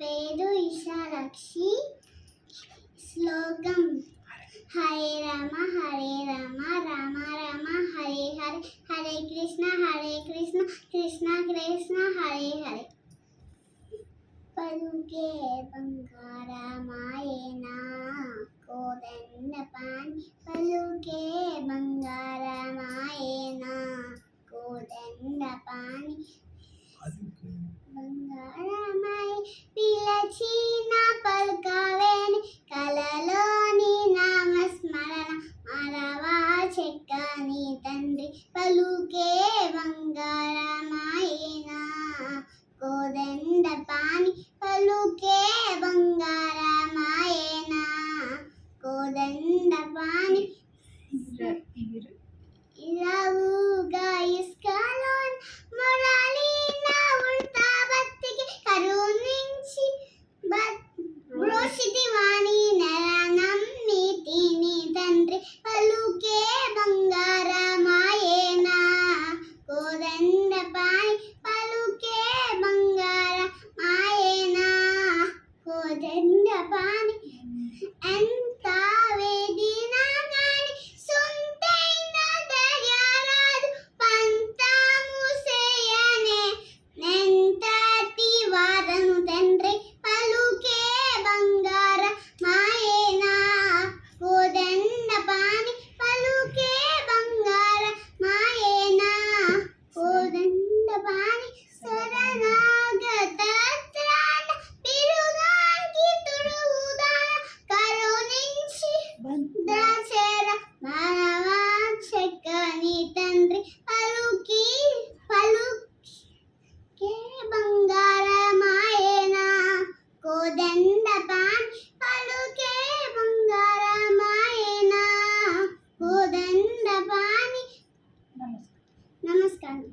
పేరు ఇషాలక్షి. శ్లోకం హరే రామ రామ రామ హరే హరే, హరే కృష్ణ కృష్ణ కృష్ణ హరే హరే. పలుకే బంగారమాయేనా కోదండపాణి, పలుకే బంగారమాయేనా కోదండపాణి. బంగారమాయి పిలచిన పలుకవేని, కలలోని నామస్మరణ మరవా చెక్కని తండ్రి. పలుకే బంగారమాయేనా కోదండపాణి, పలుకే బంగారమాయేనా కోదండపాణి. ఇలావుగా ఇస్కలోన్ మురళీన ఉల్టా బతికి కరుణించి బ్రోషితి వాణి నరనమ్మితిని తండ్రి. పలుకే బంగారమాయేనా కోదండపాణి, పలుకే బంగారమాయేనా కోదండపాణి. ఎంత వేదినా గాని సొంతైన దర్యారాదు, పంతము సేయనే నెంతటి వారను తండ్రి. పలుకే బంగారమాయేనా కోదండపాణి, పలుకే బంగారమాయేనా కోదండపాణి. శరణాగత త్రాణ బిరుదానికి తుడుదాన కరుణించి దాశర మానవా చెక్కని తండ్రి. పలుకే బంగారమాయేనా కోదండపాణి, పలుకే బంగారమాయేనా కోదండపాణి. నమస్కారం.